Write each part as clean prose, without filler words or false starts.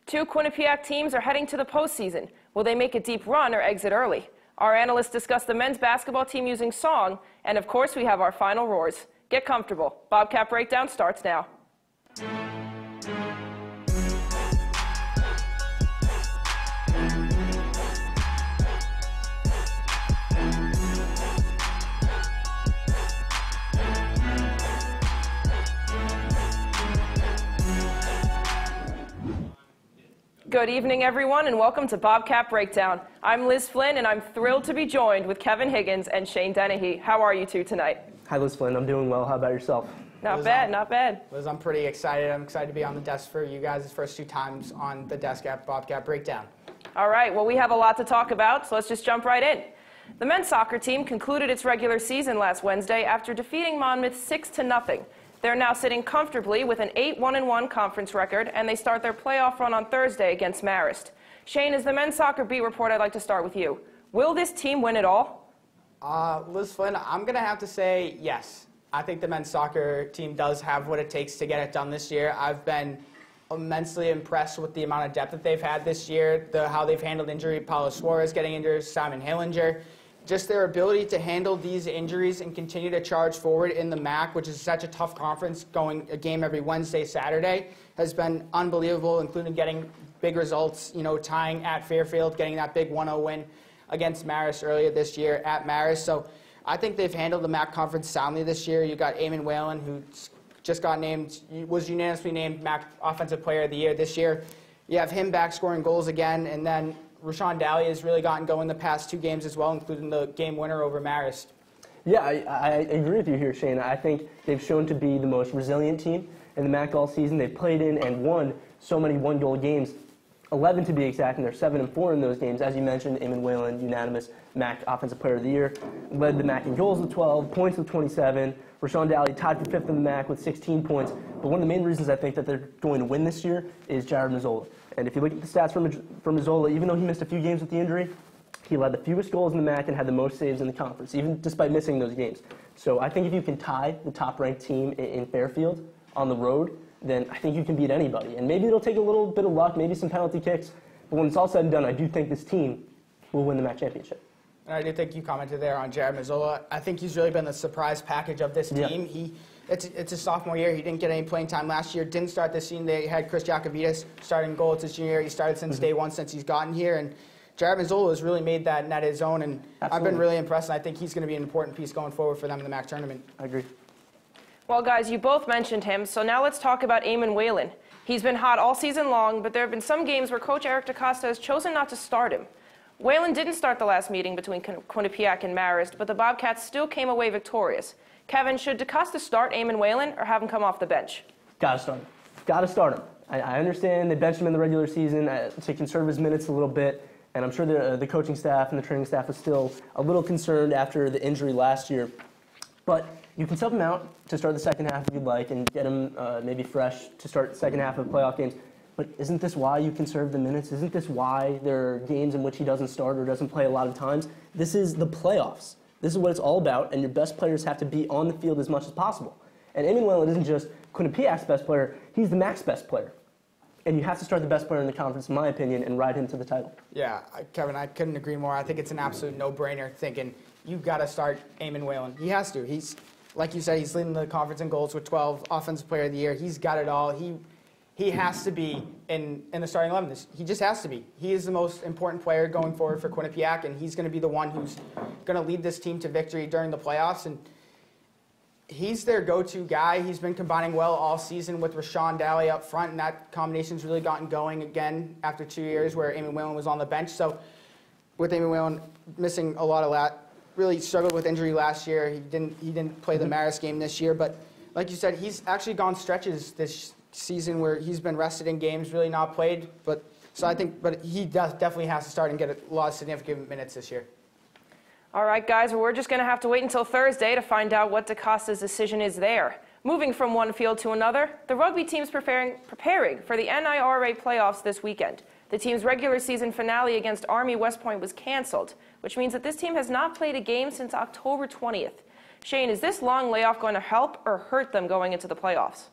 Two Quinnipiac teams are heading to the postseason. Will they make a deep run or exit early? Our analysts discuss the men's basketball team using song, and of course we have our final roars. Get comfortable. Bobcat Breakdown starts now. Good evening, everyone, and welcome to Bobcat Breakdown. I'm Liz Flynn, and I'm thrilled to be joined with Kevin Higgins and Shane Dennehy. How are you two tonight? Hi, Liz Flynn. I'm doing well. How about yourself? Not bad, not bad. Liz, I'm pretty excited. I'm excited to be on the desk for you guys' first 2 times on the desk at Bobcat Breakdown. All right, well, we have a lot to talk about, so let's just jump right in. The men's soccer team concluded its regular season last Wednesday after defeating Monmouth 6-0. They're now sitting comfortably with an 8-1-1 conference record, and they start their playoff run on Thursday against Marist. Shane, as the men's soccer beat report, I'd like to start with you. Will this team win it all? Liz Flynn, I'm going to have to say yes. I think the men's soccer team does have what it takes to get it done this year. I've been immensely impressed with the amount of depth that they've had this year, how they've handled injury, Paulo Suarez getting injured, Simon Hillinger. Just their ability to handle these injuries and continue to charge forward in the MAC, which is such a tough conference, going a game every Wednesday, Saturday, has been unbelievable, including getting big results, tying at Fairfield, getting that big 1-0 win against Marist earlier this year at Marist. So I think they've handled the MAC conference soundly this year. You got Eamon Whalen, who just was unanimously named MAC Offensive Player of the Year this year. You have him back scoring goals again, and then Rashawn Daly has really gotten going the past 2 games as well, including the game winner over Marist. Yeah, I agree with you here, Shane. I think they've shown to be the most resilient team in the MAC all season. They've played in and won so many one-goal games, 11 to be exact, and they're 7-4 in those games. As you mentioned, Eamon Whalen, unanimous MAC Offensive Player of the Year, led the MAC in goals with 12, points with 27. Rashawn Daly tied for 5th in the MAC with 16 points. But one of the main reasons I think that they're going to win this year is Jared Mazzola. And if you look at the stats from Mazzola, even though he missed a few games with the injury, he led the fewest goals in the MAC and had the most saves in the conference, even despite missing those games. So I think if you can tie the top-ranked team in Fairfield on the road, then I think you can beat anybody. And maybe it'll take a little bit of luck, maybe some penalty kicks, but when it's all said and done, I do think this team will win the MAC championship. And I do think you commented there on Jared Mazzola. I think he's really been the surprise package of this team. Yeah. It's his sophomore year. He didn't get any playing time last year. Didn't start this season. They had Chris Jacovitas starting goal. It's his junior year. He started since day one, since he's gotten here. And Jared Mazzola has really made that net his own. And Absolutely. I've been really impressed. And I think he's going to be an important piece going forward for them in the MAC tournament. I agree. Well, guys, you both mentioned him, so now let's talk about Eamon Whalen. He's been hot all season long, but there have been some games where Coach Eric DaCosta has chosen not to start him. Whalen didn't start the last meeting between Quinnipiac and Marist, but the Bobcats still came away victorious. Kevin, should DaCosta start Eamon Whalen or have him come off the bench? Gotta start him. Gotta start him. I understand they benched him in the regular season to conserve his minutes a little bit, and I'm sure the coaching staff and the training staff was still a little concerned after the injury last year. But you can sub him out to start the second half if you'd like and get him maybe fresh to start the second half of playoff games. But isn't this why you conserve the minutes? Isn't this why there are games in which he doesn't start or doesn't play a lot of times? This is the playoffs. This is what it's all about, and your best players have to be on the field as much as possible. And Eamon Whalen isn't just Quinnipiac's best player, he's the MAC's best player. And you have to start the best player in the conference, in my opinion, and ride him to the title. Yeah, Kevin, I couldn't agree more. I think it's an absolute no-brainer thinking you've got to start Eamon Whalen. He has to. He's, like you said, he's leading the conference in goals with 12, Offensive Player of the Year. He's got it all. He has to be in the starting 11. He just has to be. He is the most important player going forward for Quinnipiac, and he's going to be the one who's going to lead this team to victory during the playoffs. And he's their go-to guy. He's been combining well all season with Rashawn Daly up front, and that combination's really gotten going again after 2 years where Eamon Whalen was on the bench. So with Eamon Whalen missing a lot of that, really struggled with injury last year. He didn't play the Marist game this year, but like you said, he's actually gone stretches this season where he's been rested in games, really not played. But he definitely has to start and get a lot of significant minutes this year. All right, guys, well, we're just going to have to wait until Thursday to find out what DaCosta's decision is there. Moving from one field to another, the rugby team's preparing for the NIRA playoffs this weekend. The team's regular season finale against Army West Point was canceled, which means that this team has not played a game since October 20th. Shane, is this long layoff going to help or hurt them going into the playoffs?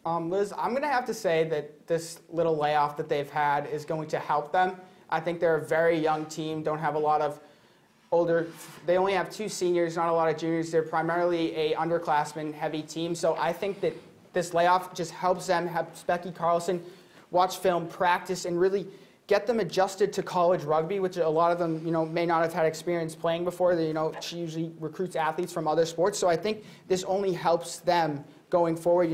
Liz, I'm going to have to say that this little layoff that they've had is going to help them. I think they're a very young team, don't have a lot of older. They only have 2 seniors, not a lot of juniors. They're primarily a underclassmen-heavy team. So I think that this layoff just helps them have Becky Carlson watch film, practice, and really get them adjusted to college rugby, which a lot of them, may not have had experience playing before. She usually recruits athletes from other sports. So I think this only helps them going forward,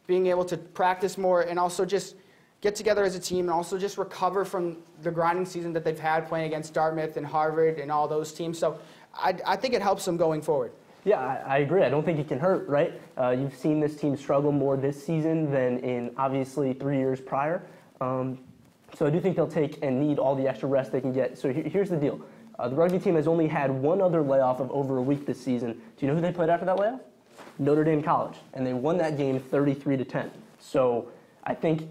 being able to practice more and also just get together as a team and also just recover from the grinding season that they've had playing against Dartmouth and Harvard and all those teams. So I think it helps them going forward. Yeah, I agree. I don't think it can hurt, right? You've seen this team struggle more this season than in, obviously, 3 years prior. So I do think they'll take and need all the extra rest they can get. So here's the deal. The rugby team has only had one other layoff of over a week this season. Do you know who they played after that layoff? Notre Dame College. And they won that game 33-10. So I think,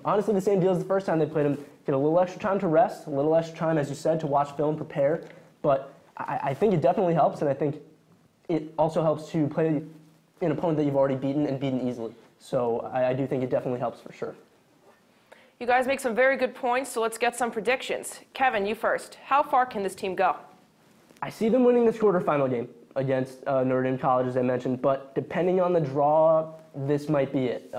honestly, the same deal as the first time they played them. Get a little extra time to rest, a little extra time, as you said, to watch film, prepare. But I think it definitely helps, and I think it also helps to play an opponent that you've already beaten and beaten easily. So I do think it definitely helps for sure. You guys make some very good points, so let's get some predictions. Kevin, you first. How far can this team go? I see them winning this quarterfinal game against Notre Dame College, as I mentioned, but depending on the draw, this might be it.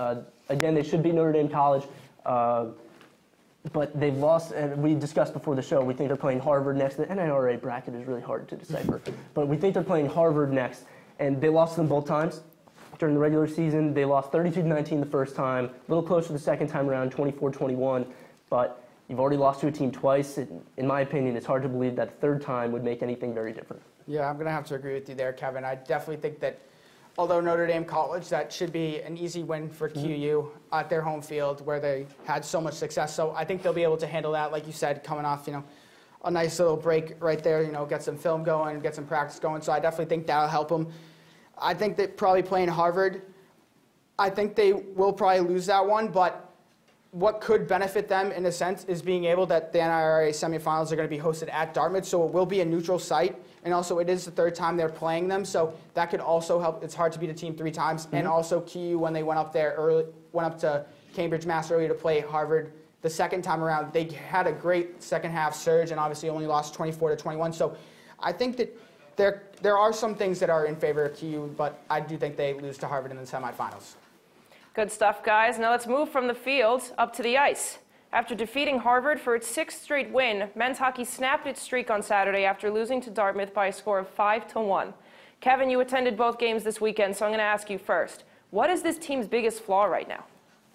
Again, they should beat Notre Dame College, but they've lost, and we discussed before the show, we think they're playing Harvard next. The NIRA bracket is really hard to decipher, but we think they're playing Harvard next, and they lost them both times. During the regular season, they lost 32-19 the first time, a little closer the second time around, 24-21, but you've already lost to a team twice. In my opinion, it's hard to believe that the third time would make anything very different. Yeah, I'm going to have to agree with you there, Kevin. I definitely think that although Notre Dame College, that should be an easy win for QU at their home field where they had so much success. So I think they'll be able to handle that, like you said, coming off, a nice little break right there, get some film going, get some practice going. So I definitely think that'll help them. I think that probably playing Harvard, I think they will probably lose that one, but what could benefit them in a sense is being able that the NIRA semifinals are going to be hosted at Dartmouth, so it will be a neutral site, and also it is the third time they're playing them, so that could also help. It's hard to beat a team 3 times, and also QU, when they went up to Cambridge, Mass earlier to play Harvard the second time around, they had a great second half surge and obviously only lost 24-21, so I think that there are some things that are in favor of QU, but I do think they lose to Harvard in the semifinals. Good stuff, guys. Now let's move from the field up to the ice. After defeating Harvard for its 6th straight win, men's hockey snapped its streak on Saturday after losing to Dartmouth by a score of 5-1. Kevin, you attended both games this weekend, so I'm going to ask you first. What is this team's biggest flaw right now?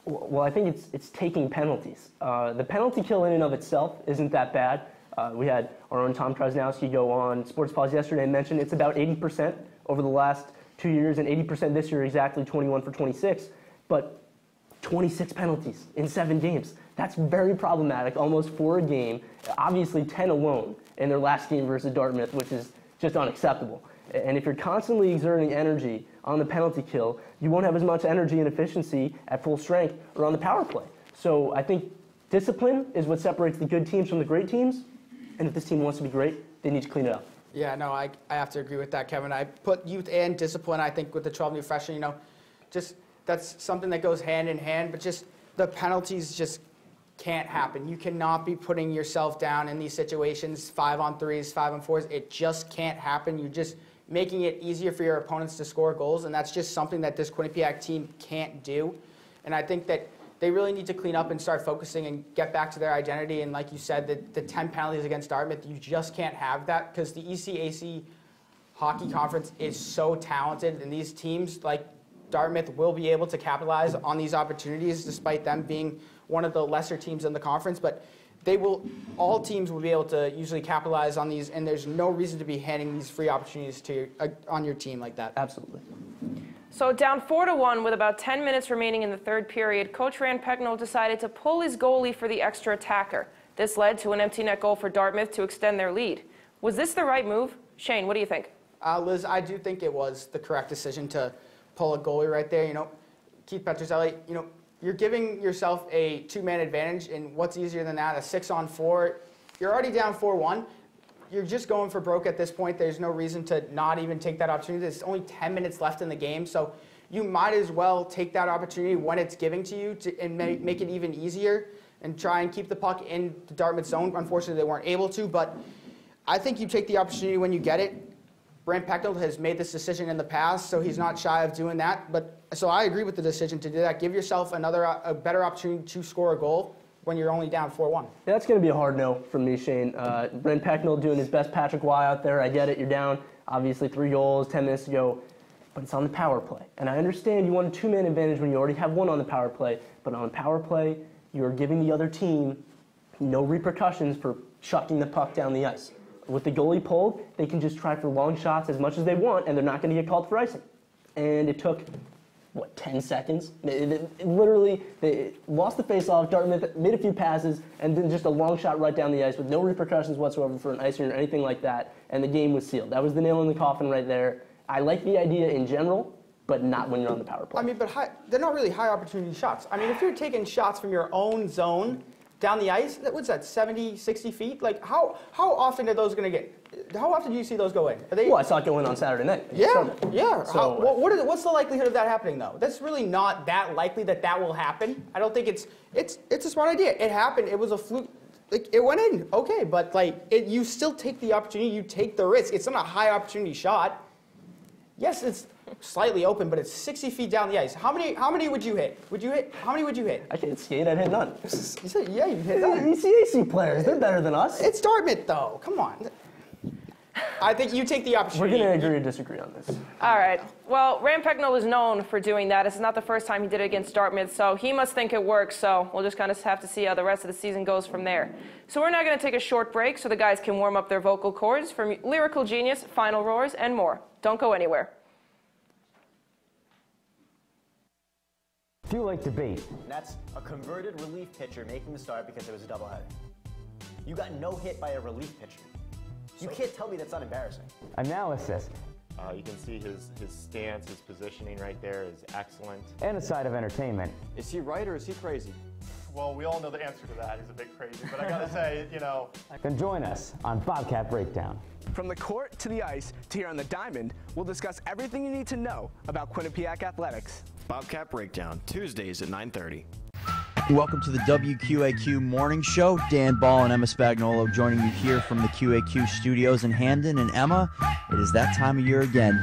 Well, I think it's taking penalties. The penalty kill in and of itself isn't that bad. We had our own Tom Krasnowski go on Sports Pause yesterday and mention it's about 80% over the last 2 years and 80% this year, exactly 21 for 26. But 26 penalties in 7 games. That's very problematic, almost 4 a game. Obviously 10 alone in their last game versus Dartmouth, which is just unacceptable. And if you're constantly exerting energy on the penalty kill, you won't have as much energy and efficiency at full strength or on the power play. So I think discipline is what separates the good teams from the great teams. And if this team wants to be great, they need to clean it up. Yeah, no, I have to agree with that, Kevin. I put youth and discipline, I think, with the 12 new freshmen, just that's something that goes hand in hand, but just the penalties just can't happen. You cannot be putting yourself down in these situations, 5-on-3s, 5-on-4s. It just can't happen. You're just making it easier for your opponents to score goals, and that's just something that this Quinnipiac team can't do. And I think that they really need to clean up and start focusing and get back to their identity. And like you said, the 10 penalties against Dartmouth, you just can't have that because the ECAC hockey conference is so talented, and these teams like Dartmouth will be able to capitalize on these opportunities despite them being one of the lesser teams in the conference. But all teams will be able to usually capitalize on these, and there's no reason to be handing these free opportunities on your team like that. Absolutely. So down 4-1 with about 10 minutes remaining in the third period, Coach Rand Pecknold decided to pull his goalie for the extra attacker. This led to an empty net goal for Dartmouth to extend their lead. Was this the right move? Shane, what do you think? Liz, I do think it was the correct decision to pull a goalie right there. Keith Petrozelli, you're giving yourself a 2-man advantage, and what's easier than that? A 6-on-4. You're already down 4-1. you're just going for broke at this point. There's no reason to not even take that opportunity. There's only 10 minutes left in the game, so you might as well take that opportunity when it's given to you and make it even easier and try and keep the puck in the Dartmouth zone. Unfortunately, they weren't able to, but I think you take the opportunity when you get it. Brant Pecknold has made this decision in the past, so he's not shy of doing that. So I agree with the decision to do that. Give yourself a better opportunity to score a goal when you're only down 4-1. Yeah, that's going to be a hard no from me, Shane. Brent Pecknold doing his best Patrick Y out there. I get it. You're down, obviously, 3 goals, 10 minutes to go. But it's on the power play. And I understand you want a 2-man advantage when you already have 1 on the power play. But on power play, you're giving the other team no repercussions for chucking the puck down the ice. With the goalie pulled, they can just try for long shots as much as they want, and they're not going to get called for icing. And it took, 10 seconds? Literally, they lost the face-off, Dartmouth made a few passes, and then just a long shot right down the ice with no repercussions whatsoever for an icing or anything like that, and the game was sealed. That was the nail in the coffin right there. I like the idea in general, but not when you're on the power play. I mean, but they're not really high-opportunity shots. I mean, if you're taking shots from your own zone down the ice, what's that, 70, 60 feet? Like, how often are those going to get? How often do you see those go in? Are they? Well, I saw it go in on Saturday night. Yeah, yeah. So, What's the likelihood of that happening, though? That's really not that likely that will happen. I don't think it's a smart idea. It happened. It was a fluke. Like, it went in, okay, but you still take the opportunity. You take the risk. It's not a high-opportunity shot. Yes, it's slightly open, but it's 60 feet down the ice. How many would you hit? How many would you hit? I can't skate. I'd hit none. You said, yeah, you hit none. ECAC players, they're better than us. It's Dartmouth, though. Come on. I think you take the opportunity. We're going to agree to disagree on this. All right. Well, Brant Pecknold is known for doing that. This is not the first time he did it against Dartmouth, so he must think it works. So we'll just kind of have to see how the rest of the season goes from there. So we're now going to take a short break so the guys can warm up their vocal cords from Lyrical Genius, Final Roars, and more. Don't go anywhere. Do you like debate? That's a converted relief pitcher making the start because it was a doubleheader. You got no hit by a relief pitcher. You can't tell me that's not embarrassing. Analysis. You can see his stance, his positioning right there is excellent. And a side of entertainment. Is he right or is he crazy? Well, we all know the answer to that. He's a bit crazy, but I gotta say, Then join us on Bobcat Breakdown. From the court to the ice to here on the diamond, we'll discuss everything you need to know about Quinnipiac athletics. Bobcat Breakdown, Tuesdays at 9:30. Welcome to the WQAQ Morning Show. Dan Ball and Emma Spagnolo joining you here from the QAQ studios in Hamden. And Emma, it is that time of year again.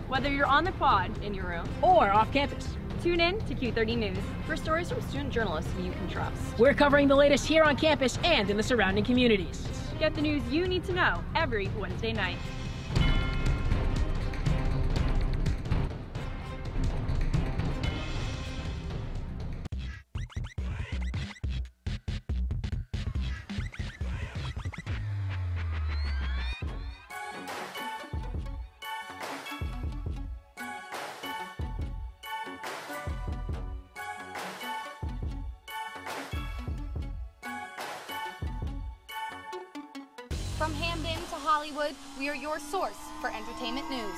Whether you're on the quad in your room or off campus, tune in to Q30 News for stories from student journalists who you can trust. We're covering the latest here on campus and in the surrounding communities. Get the news you need to know every Wednesday night. From Hamden to Hollywood, we are your source for entertainment news.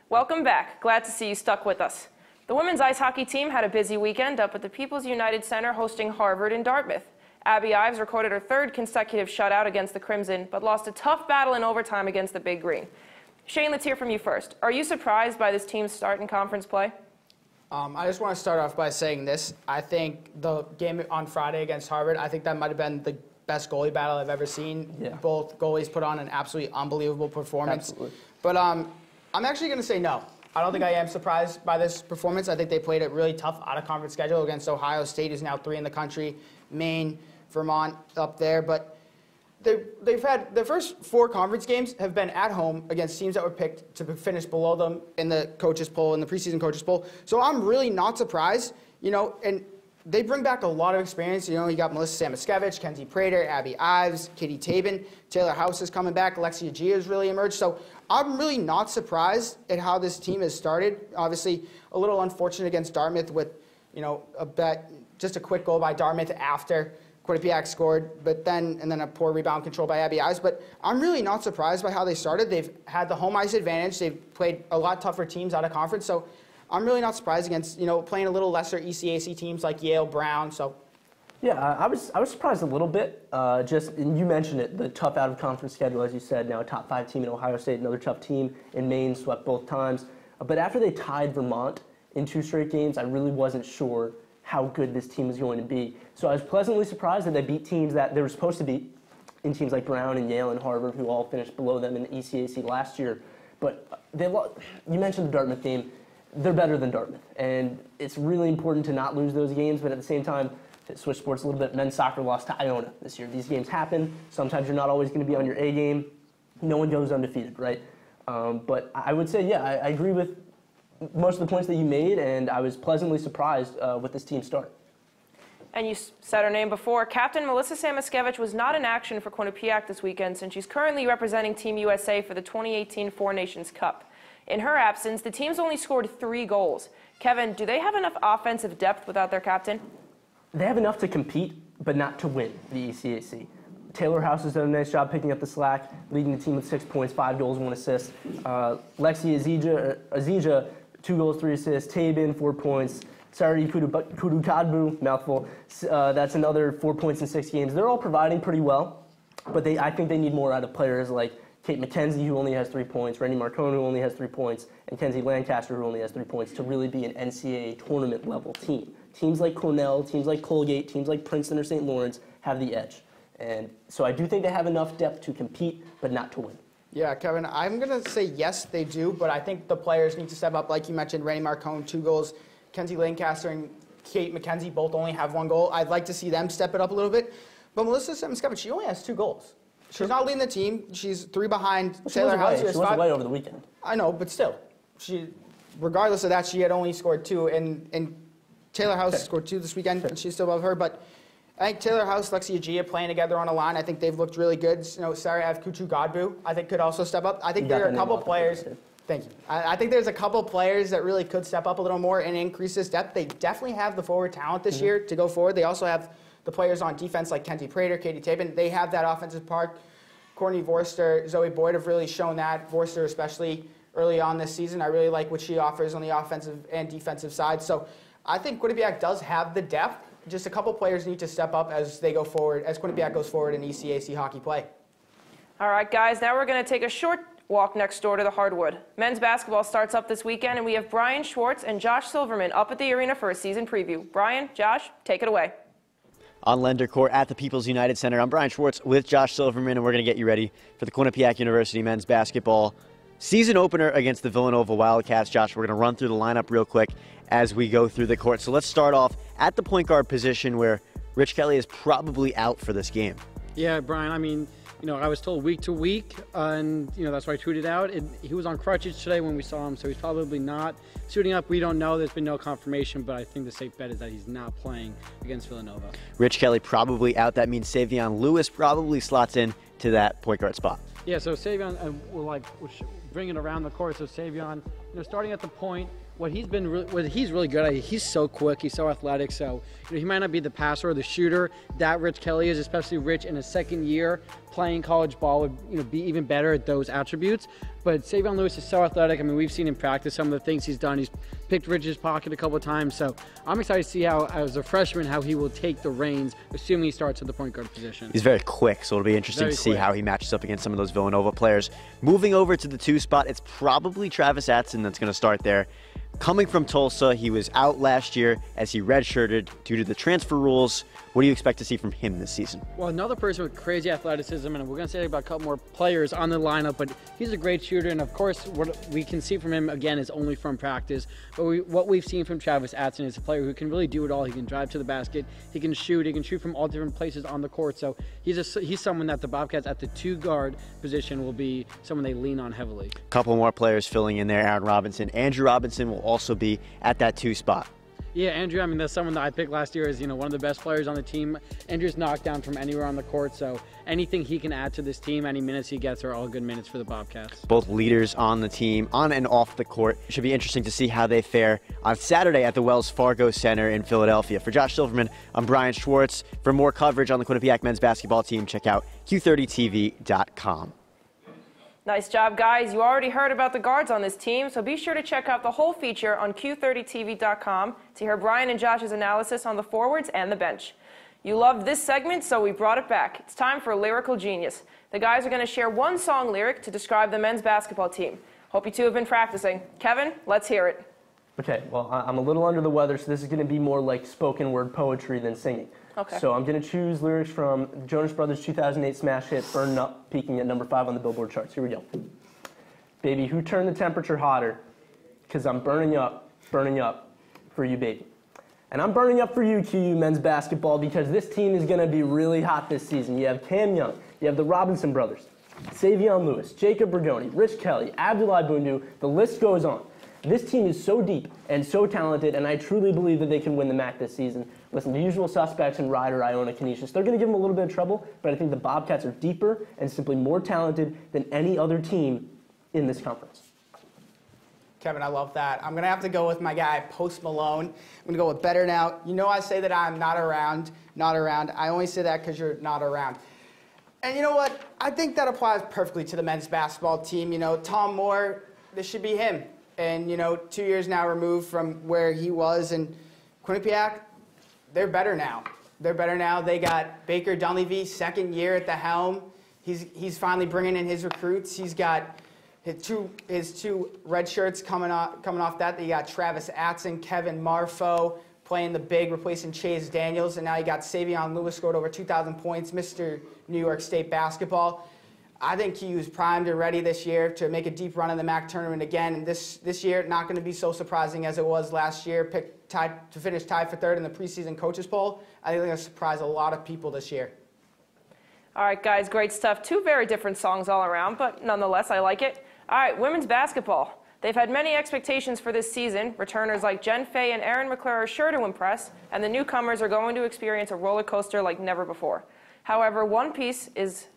Welcome back. Glad to see you stuck with us. The women's ice hockey team had a busy weekend up at the People's United Center hosting Harvard in Dartmouth. Abby Ives recorded her 3rd consecutive shutout against the Crimson, but lost a tough battle in overtime against the Big Green. Shane, let's hear from you first. Are you surprised by this team's start in conference play? I just want to start off by saying this. I think the game on Friday against Harvard, I think that might have been the best goalie battle I've ever seen. Yeah. Both goalies put on an absolutely unbelievable performance. Absolutely. But I'm actually going to say no. I don't think I am surprised by this performance. I think they played a really tough out-of-conference schedule against Ohio State, who's now 3 in the country, Maine, Vermont up there. But they've had their first 4 conference games have been at home against teams that were picked to finish below them in the coaches poll, in the preseason coaches poll. So I'm really not surprised, and they bring back a lot of experience. You got Melissa Samoskevich, Kenzie Prater, Abby Ives, Katie Tabin, Taylor House is coming back, Alexia Gia has really emerged. So I'm really not surprised at how this team has started. Obviously, a little unfortunate against Dartmouth with, just a quick goal by Dartmouth after Quinnipiac scored, and then a poor rebound control by Abby Ives. But I'm really not surprised by how they started. They've had the home ice advantage. They've played a lot tougher teams out of conference. So I'm really not surprised against, playing a little lesser ECAC teams like Yale, Brown. So yeah, I was surprised a little bit. And you mentioned it, the tough out-of-conference schedule, as you said. Now a top 5 team in Ohio State, another tough team in Maine, swept both times. But after they tied Vermont in 2 straight games, I really wasn't sure how good this team was going to be. So I was pleasantly surprised that they beat teams that they were supposed to beat, in teams like Brown and Yale and Harvard, who all finished below them in the ECAC last year. But you mentioned the Dartmouth game. They're better than Dartmouth, and it's really important to not lose those games. But at the same time, to switch sports a little bit, men's soccer lost to Iona this year. These games happen. Sometimes you're not always going to be on your A game. No one goes undefeated, right? But I would say, yeah, I agree with most of the points that you made, and I was pleasantly surprised with this team start. And you said her name before. Captain Melissa Samoskevich was not in action for Quinnipiac this weekend since she's currently representing Team USA for the 2018 Four Nations Cup. In her absence, the team's only scored 3 goals. Kevin, do they have enough offensive depth without their captain? They have enough to compete, but not to win the ECAC. Taylor House has done a nice job picking up the slack, leading the team with 6 points, 5 goals, 1 assist. Lexi Azija, 2 goals, 3 assists. Tabin, 4 points. Sari Kudukadbu, mouthful. That's another 4 points in 6 games. They're all providing pretty well, but I think they need more out of players like Kate McKenzie, who only has 3 points, Rennie Marcone, who only has 3 points, and Kenzie Lancaster, who only has 3 points, to really be an NCAA tournament-level team. Teams like Cornell, teams like Colgate, teams like Princeton or St. Lawrence have the edge. And so I do think they have enough depth to compete, but not to win. Yeah, Kevin, I'm going to say yes, they do, but I think the players need to step up. Like you mentioned, Rennie Marcone, 2 goals. Kenzie Lancaster and Kate McKenzie both only have 1 goal. I'd like to see them step it up a little bit. But Melissa Samoskevich, she only has 2 goals. She's not leading the team. She's 3 behind Taylor House. She was away over the weekend. I know, but still. Regardless of that, she had only scored 2. And Taylor House scored 2 this weekend, and she's still above her. But I think Taylor House, Lexia Gia playing together on a line, I think they've looked really good. Sarah Kuchu Godbu, I think, could also step up. I think there are a couple players. Thank you. I think there's a couple players that really could step up a little more and increase this depth. They definitely have the forward talent this year to go forward. They also have the players on defense like Kenzie Prater, Katie Tabin. They have that offensive part. Courtney Vorster, Zoe Boyd have really shown that. Vorster especially early on this season. I really like what she offers on the offensive and defensive side. So I think Quinnipiac does have the depth. Just a couple players need to step up as they go forward, as Quinnipiac goes forward in ECAC hockey play. All right, guys, now we're going to take a short walk next door to the hardwood. Men's basketball starts up this weekend, and we have Brian Schwartz and Josh Silverman up at the arena for a season preview. Brian, Josh, take it away. On Lender Court at the People's United Center, I'm Brian Schwartz with Josh Silverman, and we're going to get you ready for the Quinnipiac University men's basketball season opener against the Villanova Wildcats. Josh, we're going to run through the lineup real quick as we go through the court. So let's start off at the point guard position, where Rich Kelly is probably out for this game. Yeah, Brian, I mean, I was told week to week, and, that's why I tweeted out. He was on crutches today when we saw him, so he's probably not suiting up. We don't know. There's been no confirmation, but I think the safe bet is that he's not playing against Villanova. Rich Kelly probably out. That means Savion Lewis probably slots in to that point guard spot. Yeah, so Savion, we'll bring it around the court. So Savion, starting at the point, what he's really good at, he's so quick, he's so athletic, so he might not be the passer or the shooter that Rich Kelly is, especially Rich in his second year playing college ball would be even better at those attributes. But Savion Lewis is so athletic. I mean, we've seen him practice some of the things he's done. He's picked Rich's pocket a couple of times, so I'm excited to see how, as a freshman, how he will take the reins, assuming he starts at the point guard position. He's very quick, so it'll be interesting to see how he matches up against some of those Villanova players. Moving over to the 2 spot, it's probably Travis Atson that's going to start there. Coming from Tulsa, he was out last year as he redshirted due to the transfer rules. What do you expect to see from him this season? Well, another person with crazy athleticism, and we're going to say about a couple more players on the lineup, but he's a great shooter, and of course, what we can see from him, again, is only from practice. But what we've seen from Travis Atson is a player who can really do it all. He can drive to the basket, he can shoot from all different places on the court. So he's someone that the Bobcats at the 2-guard position will be someone they lean on heavily. A couple more players filling in there. Aaron Robinson. Andrew Robinson will also be at that 2 spot. Yeah, Andrew, I mean, that's someone that I picked last year as, one of the best players on the team. Andrew's knocked down from anywhere on the court, so anything he can add to this team, any minutes he gets are all good minutes for the Bobcats. Both leaders on the team, on and off the court. It should be interesting to see how they fare on Saturday at the Wells Fargo Center in Philadelphia. For Josh Silverman, I'm Brian Schwartz. For more coverage on the Quinnipiac men's basketball team, check out Q30TV.com. Nice job, guys. You already heard about the guards on this team, so be sure to check out the whole feature on Q30TV.com to hear Brian and Josh's analysis on the forwards and the bench. You loved this segment, so we brought it back. It's time for Lyrical Genius. The guys are going to share one song lyric to describe the men's basketball team. Hope you two have been practicing. Kevin, let's hear it. Okay, well, I'm a little under the weather, so this is going to be more like spoken word poetry than singing. Okay. So I'm going to choose lyrics from Jonas Brothers' 2008 smash hit, Burnin' Up, peaking at number 5 on the Billboard charts. Here we go. Baby, who turned the temperature hotter? 'Cause I'm burning up for you, baby. And I'm burning up for you, QU men's basketball, because this team is going to be really hot this season. You have Cam Young, you have the Robinson brothers, Savion Lewis, Jacob Bergoni, Rich Kelly, Abdullah Bundu, the list goes on. This team is so deep and so talented, and I truly believe that they can win the MAC this season. Listen, the usual suspects in Ryder, Iona, Canisius, they're going to give them a little bit of trouble, but I think the Bobcats are deeper and simply more talented than any other team in this conference. Kevin, I love that. I'm going to have to go with my guy, Post Malone. I'm going to go with Better Now. You know I say that I'm not around. I only say that because you're not around. And you know what? I think that applies perfectly to the men's basketball team. Tom Moore, this should be him. And, 2 years now removed from where he was. And Quinnipiac, they're better now. They got Baker Dunleavy, second year at the helm. He's finally bringing in his recruits. He's got his two red shirts coming off that. You got Travis Atson, Kevin Marfo playing the big, replacing Chase Daniels. And now you got Savion Lewis, scored over 2,000 points, Mr. New York State basketball. I think he was primed and ready this year to make a deep run in the MAC tournament again. And this year, not going to be so surprising as it was last year. To finish tied for third in the preseason coaches poll. I think it'll surprise a lot of people this year. All right, guys, great stuff. 2 very different songs all around, but nonetheless, I like it. All right, women's basketball. They've had many expectations for this season. Returners like Jen Fay and Erin McClure are sure to impress, and the newcomers are going to experience a roller coaster like never before. However, one piece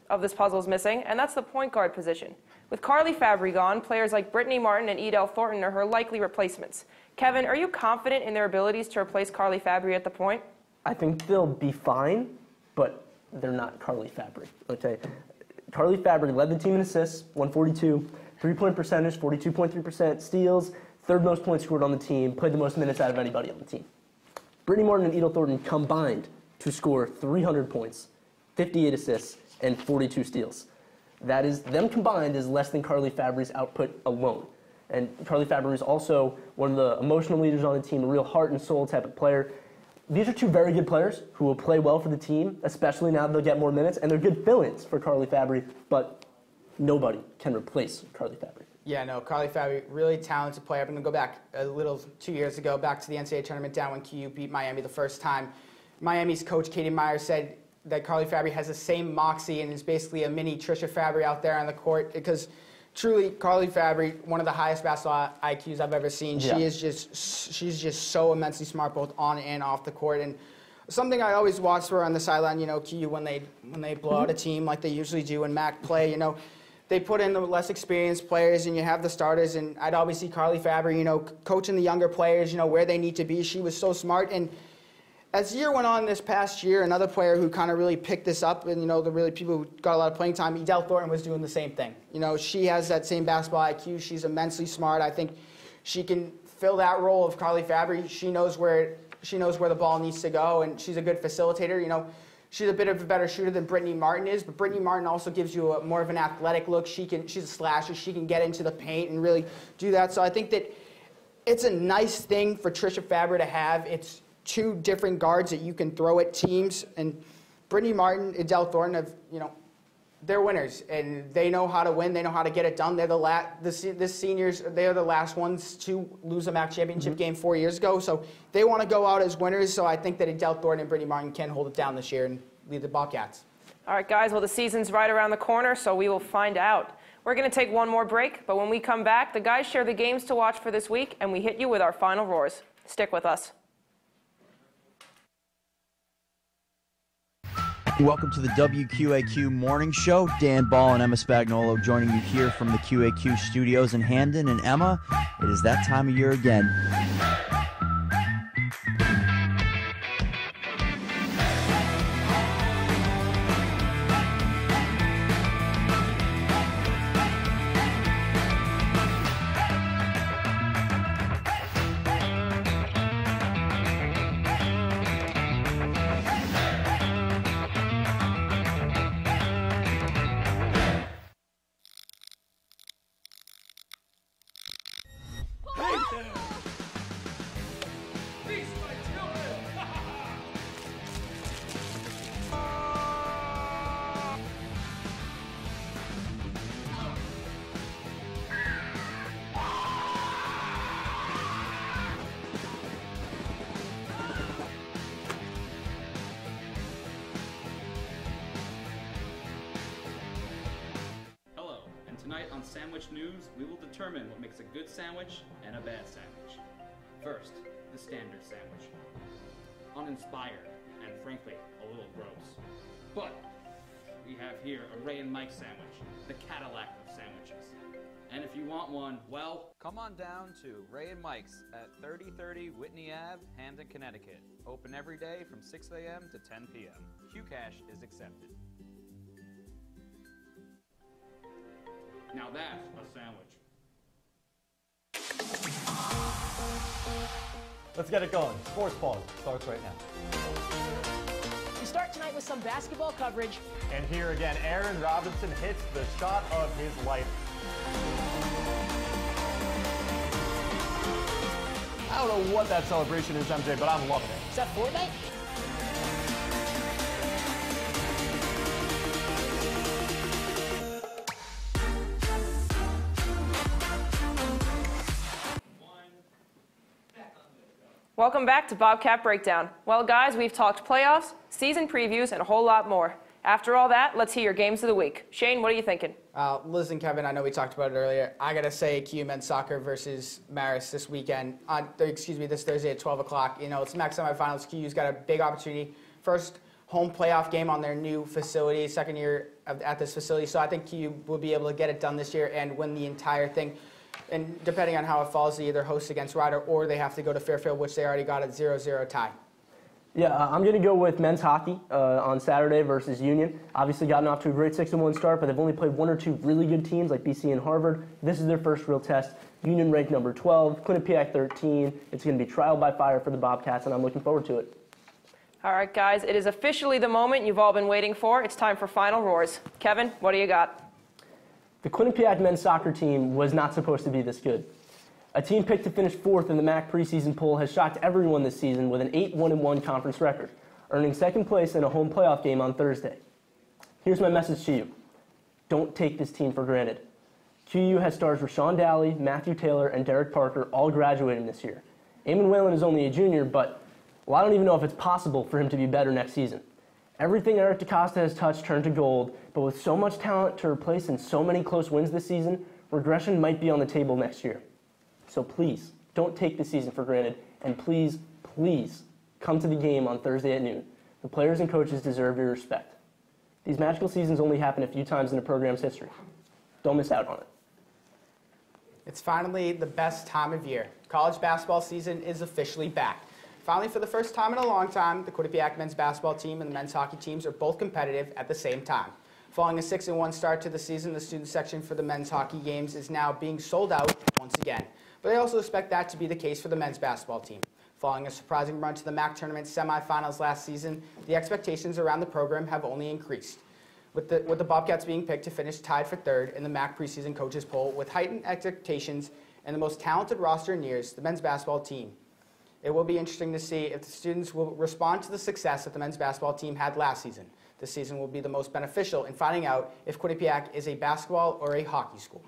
of this puzzle is missing, and that's the point guard position. With Carly Fabry gone, players like Brittany Martin and Edel Thornton are her likely replacements. Kevin, are you confident in their abilities to replace Carly Fabry at the point? I think they'll be fine, but they're not Carly Fabry. Okay, Carly Fabry led the team in assists, 142, three-point percentage, 42.3%, steals, third most points scored on the team, played the most minutes out of anybody on the team. Brittany Martin and Edel Thornton combined to score 300 points, 58 assists, and 42 steals. That is, them combined is less than Carly Fabry's output alone. And Carly Fabry is also one of the emotional leaders on the team, a real heart and soul type of player. These are 2 very good players who will play well for the team, especially now that they'll get more minutes, and they're good fill-ins for Carly Fabry, but nobody can replace Carly Fabry. Yeah, no, Carly Fabry, really talented player. I'm going to go back a little 2 years ago, back to the NCAA tournament down when QU beat Miami the first time. Miami's coach, Katie Meyer, said that Carly Fabry has the same moxie and is basically a mini Trisha Fabry out there on the court, because truly, Carly Fabry, one of the highest basketball IQs I've ever seen. Yeah. She's just so immensely smart, both on and off the court. And something I always watch for on the sideline, QU, when they blow out a team like they usually do in MAC play, they put in the less experienced players, and you have the starters. And I'd always see Carly Fabry, coaching the younger players, where they need to be. She was so smart. And as the year went on this past year, another player who kind of really picked this up, and the really people who got a lot of playing time, Edel Thornton, was doing the same thing. She has that same basketball IQ. She's immensely smart. I think she can fill that role of Carly Fabry. She knows where the ball needs to go, and she's a good facilitator. She's a bit of a better shooter than Brittany Martin is, but Brittany Martin also gives you more of an athletic look. She's a slasher. She can get into the paint and really do that. So I think that it's a nice thing for Trisha Faber to have. It's two different guards that you can throw at teams. And Brittany Martin and Adele Thornton have, they're winners, and they know how to win. They know how to get it done. They're the seniors. They are the last ones to lose a MAC championship game 4 years ago. So they want to go out as winners. So I think that Adele Thornton and Brittany Martin can hold it down this year and lead the Bobcats. All right, guys. Well, the season's right around the corner, so we will find out. We're going to take one more break, but when we come back, the guys share the games to watch for this week, and we hit you with our final roars. Stick with us. Welcome to the WQAQ Morning Show. Dan Ball and Emma Spagnolo joining you here from the QAQ studios in Hamden. And Emma, it is that time of year again. Tonight on Sandwich News, we will determine what makes a good sandwich and a bad sandwich. First, the standard sandwich. Uninspired and frankly, a little gross. But we have here a Ray and Mike sandwich, the Cadillac of sandwiches. And if you want one, well, come on down to Ray and Mike's at 3030 Whitney Ave, Hamden, Connecticut. Open every day from 6 a.m. to 10 p.m. Q-Cash is accepted. Now that's a sandwich. Let's get it going. Sports Pause starts right now. We start tonight with some basketball coverage. And here again, Aaron Robinson hits the shot of his life. I don't know what that celebration is, MJ, but I'm loving it. Is that Fortnite? Welcome back to Bobcat Breakdown. Well, guys, we've talked playoffs, season previews, and a whole lot more. After all that, let's hear your games of the week. Shane, what are you thinking? Listen, Kevin, I know we talked about it earlier. I got to say QU men's soccer versus Marist this weekend. This Thursday at 12 o'clock. It's MAC semifinals. QU's got a big opportunity. First home playoff game on their new facility, second year at this facility. So I think QU will be able to get it done this year and win the entire thing. And depending on how it falls, they either host against Rider or they have to go to Fairfield, which they already got at 0-0 tie. Yeah, I'm going to go with men's hockey on Saturday versus Union. Obviously gotten off to a great 6-1 start, but they've only played one or two really good teams like BC and Harvard. This is their first real test. Union ranked number 12, Quinnipiac 13. It's going to be trial by fire for the Bobcats, and I'm looking forward to it. All right, guys, it is officially the moment you've all been waiting for. It's time for Final Roars. Kevin, what do you got? The Quinnipiac men's soccer team was not supposed to be this good. A team picked to finish fourth in the MAC preseason poll has shocked everyone this season with an 8-1-1 conference record, earning second place in a home playoff game on Thursday. Here's my message to you. Don't take this team for granted. QU has stars Rashawn Daly, Matthew Taylor, and Derek Parker all graduating this year. Eamon Whalen is only a junior, but I don't even know if it's possible for him to be better next season. Everything Eric DaCosta has touched turned to gold, but with so much talent to replace and so many close wins this season, regression might be on the table next year. So please, don't take this season for granted, and please, please, come to the game on Thursday at noon. The players and coaches deserve your respect. These magical seasons only happen a few times in the program's history. Don't miss out on it. It's finally the best time of year. College basketball season is officially back. Finally, for the first time in a long time, the Quinnipiac men's basketball team and the men's hockey teams are both competitive at the same time. Following a 6-1 start to the season, the student section for the men's hockey games is now being sold out once again. But they also expect that to be the case for the men's basketball team. Following a surprising run to the MAC tournament semifinals last season, the expectations around the program have only increased, with the Bobcats being picked to finish tied for third in the MAC preseason coaches poll with heightened expectations and the most talented roster in years, the men's basketball team. It will be interesting to see if the students will respond to the success that the men's basketball team had last season. This season will be the most beneficial in finding out if Quinnipiac is a basketball or a hockey school.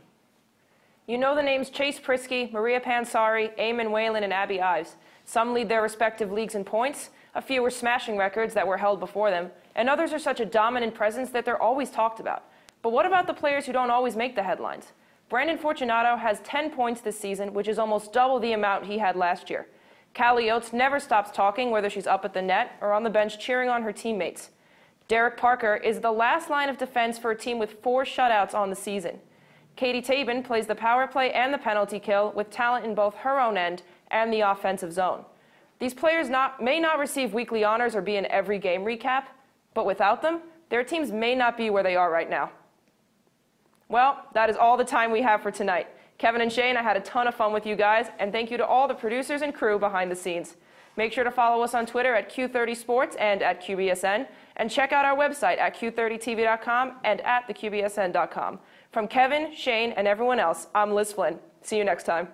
You know the names Chase Prisky, Maria Pansari, Eamon Whalen, and Abby Ives. Some lead their respective leagues in points, a few were smashing records that were held before them, and others are such a dominant presence that they're always talked about. But what about the players who don't always make the headlines? Brandon Fortunato has 10 points this season, which is almost double the amount he had last year. Callie Oates never stops talking, whether she's up at the net or on the bench cheering on her teammates. Derek Parker is the last line of defense for a team with 4 shutouts on the season. Katie Tabin plays the power play and the penalty kill with talent in both her own end and the offensive zone. These players may not receive weekly honors or be in every game recap, but without them, their teams may not be where they are right now. Well, that is all the time we have for tonight. Kevin and Shane, I had a ton of fun with you guys, and thank you to all the producers and crew behind the scenes. Make sure to follow us on Twitter at Q30Sports and at QBSN, and check out our website at Q30TV.com and at theQBSN.com. From Kevin, Shane, and everyone else, I'm Liz Flynn. See you next time.